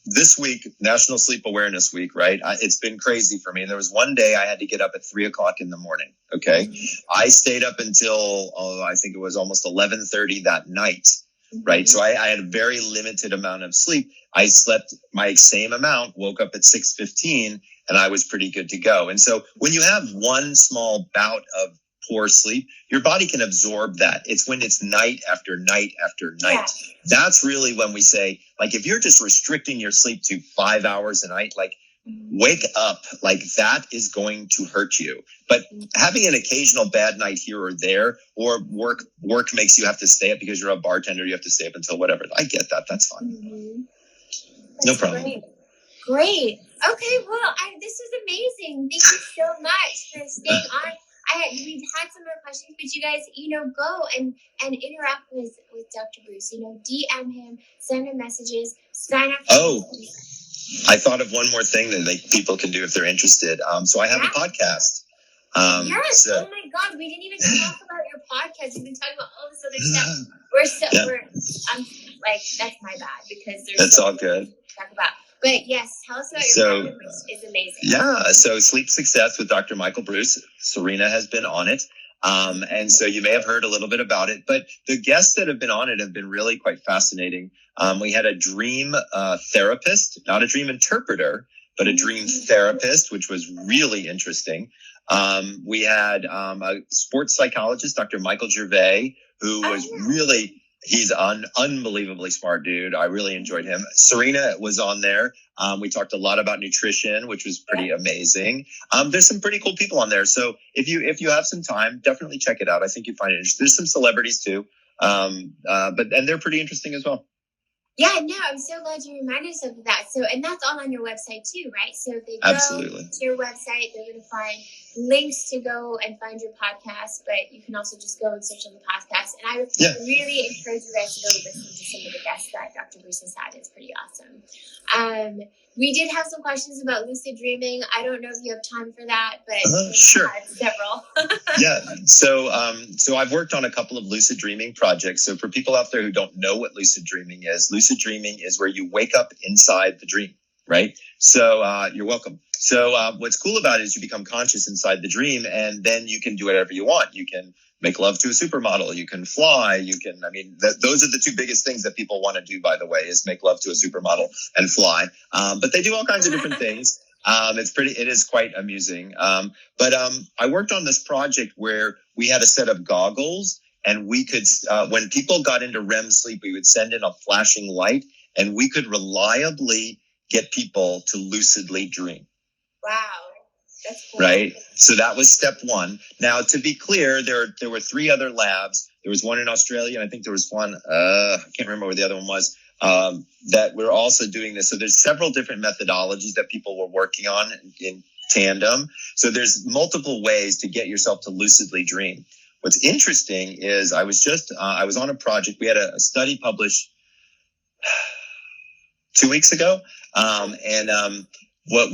this week, National Sleep Awareness Week, right? It's been crazy for me. There was one day I had to get up at 3:00 in the morning. Okay. Mm-hmm. I stayed up until, I think it was almost 11:30 that night. Mm-hmm. Right. So I had a very limited amount of sleep. I slept my same amount, woke up at 6:15, and I was pretty good to go. And so when you have one small bout of poor sleep, your body can absorb that. It's when it's night after night after night. Yeah. That's really when we say, like, if you're just restricting your sleep to 5 hours a night, like, wake up, like, that is going to hurt you. But having an occasional bad night here or there, or work makes you have to stay up because you're a bartender, you have to stay up until whatever. I get that. That's fine. Mm-hmm. No problem. Great. Okay. Well, this was amazing. Thank you so much for staying on. we had some more questions, but you guys, go and interact with Dr. Breus. DM him, send him messages, sign up. I thought of one more thing that people can do if they're interested. So I have a podcast. Yes. Oh my God, we didn't even talk about your podcast. We've been talking about all this other stuff. I'm like, that's my bad because that's all good. To talk about. But yes, tell us about your podcast, which is amazing. Yeah. So Sleep Success with Dr. Michael Breus. Serena has been on it. And so you may have heard a little bit about it, but the guests that have been on it have been really quite fascinating. We had a dream therapist, not a dream interpreter, but a dream therapist, which was really interesting. We had a sports psychologist, Dr. Michael Gervais, who was he's an unbelievably smart dude. I really enjoyed him. Serena was on there. We talked a lot about nutrition, which was pretty amazing. There's some pretty cool people on there. So if you have some time, definitely check it out. I think you'd find it interesting. There's some celebrities too. But they're pretty interesting as well. Yeah, no, I'm so glad you reminded us of that. So, and that's all on your website too, right? So if they go to your website, they're going to find links to go and find your podcast, but you can also just go and search on the podcast. And I really encourage you guys to go listen to some of the guests that Dr. Breus has had. It's pretty awesome. We did have some questions about lucid dreaming. I don't know if you have time for that, but sure. Several. Yeah. So I've worked on a couple of lucid dreaming projects. So for people out there who don't know what lucid dreaming is where you wake up inside the dream, right? So you're welcome. So what's cool about it is you become conscious inside the dream, and then you can do whatever you want. You can make love to a supermodel. You can fly. Those are the two biggest things that people want to do, by the way, is make love to a supermodel and fly. But they do all kinds of different things. It is quite amusing. But I worked on this project where we had a set of goggles, and we could, when people got into REM sleep, we would send in a flashing light, and we could reliably get people to lucidly dream. Wow. That's cool. Right. So that was step one. Now, to be clear, there were 3 other labs. There was one in Australia, and I think there was one, I can't remember where the other one was, that we're also doing this. So there's several different methodologies that people were working on in tandem. So there's multiple ways to get yourself to lucidly dream. What's interesting is I was on a project. We had a study published 2 weeks ago. What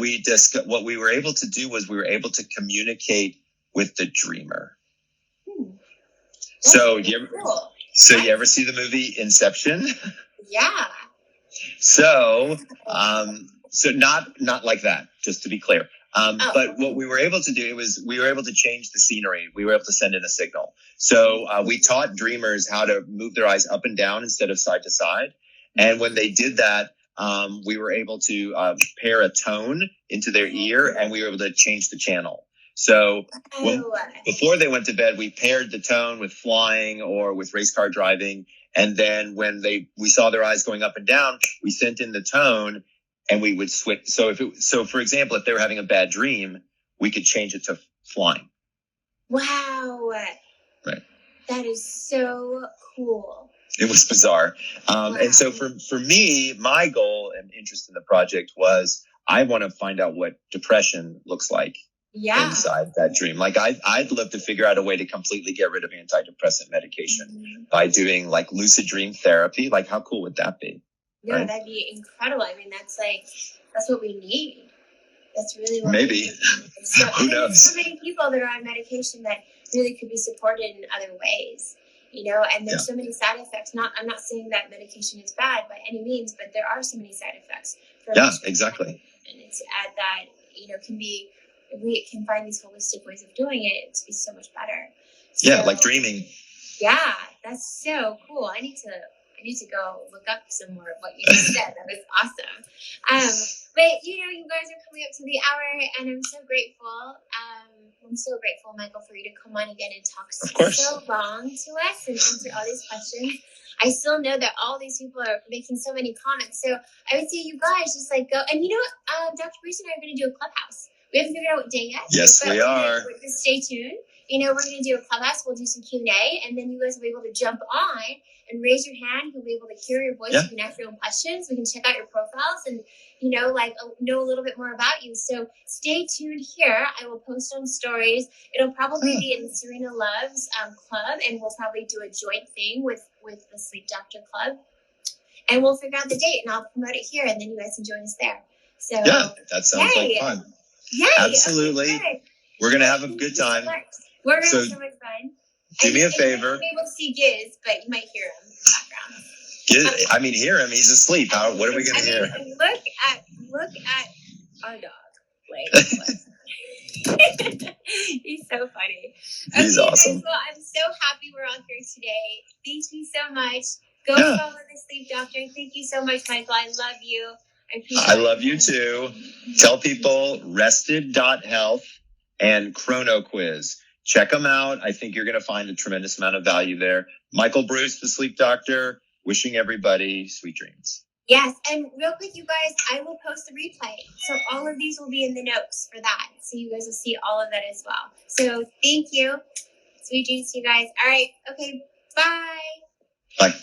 we were able to do was we were able to communicate with the dreamer. So you ever see the movie Inception? Yeah. So not like that, just to be clear. But what we were able to do was we were able to change the scenery. We were able to send in a signal. So we taught dreamers how to move their eyes up and down instead of side to side. And when they did that, we were able to pair a tone into their ear, and we were able to change the channel. So before they went to bed, we paired the tone with flying or with race car driving. And then when we saw their eyes going up and down, we sent in the tone, and we would switch. So for example, if they were having a bad dream, we could change it to flying. Wow. Right. That is so cool. It was bizarre. And so for me, my goal and interest in the project was I want to find out what depression looks like inside that dream. Like I'd love to figure out a way to completely get rid of antidepressant medication by doing like lucid dream therapy. Like how cool would that be? Yeah, right? That'd be incredible. I mean, that's what we need. That's really what maybe. So, who knows? There's so many people that are on medication that really could be supported in other ways. And there's so many side effects. I'm not saying that medication is bad by any means, but there are so many side effects. Exactly. And it's that, if we can find these holistic ways of doing it, it'd be so much better. So, like dreaming. Yeah, that's so cool. I need to go look up some more of what you just said. That was awesome. But you guys are coming up to the hour, and I'm so grateful. I'm so grateful, Michael, for you to come on again and talk so long to us and answer all these questions. I still know that all these people are making so many comments. So I would say you guys just go. And you know what? Dr. Breus and I are going to do a clubhouse. We haven't figured out what day yet. Yes, we are. Just stay tuned. we're going to do a clubhouse. We'll do some Q&A, and then you guys will be able to jump on and raise your hand. You'll be able to hear your voice. You can ask your own questions. We can check out your profiles and, know a little bit more about you. So stay tuned here. I will post on stories. It'll probably be in Serena Love's club, and we'll probably do a joint thing with the Sleep Doctor Club. And we'll figure out the date, and I'll promote it here, and then you guys can join us there. So yeah, that sounds like fun. Yay! Absolutely. Okay, we're going to have a good time. We're going to have so much fun. Do me a favor. You won't be able to see Giz, but you might hear him in the background. Hear him. He's asleep. What are we going to hear? Look at our dog. He's so funny. He's awesome. Guys, well, I'm so happy we're all here today. Thank you so much. Go follow the Sleep Doctor. Thank you so much, Michael. I love you. I love you too. Tell people rested.health and Chrono Quiz. Check them out. I think you're going to find a tremendous amount of value there. Michael Breus, the Sleep Doctor, wishing everybody sweet dreams. Yes, and real quick, you guys, I will post the replay. So all of these will be in the notes for that. So you guys will see all of that as well. So thank you. Sweet dreams to you guys. All right. Okay. Bye. Bye.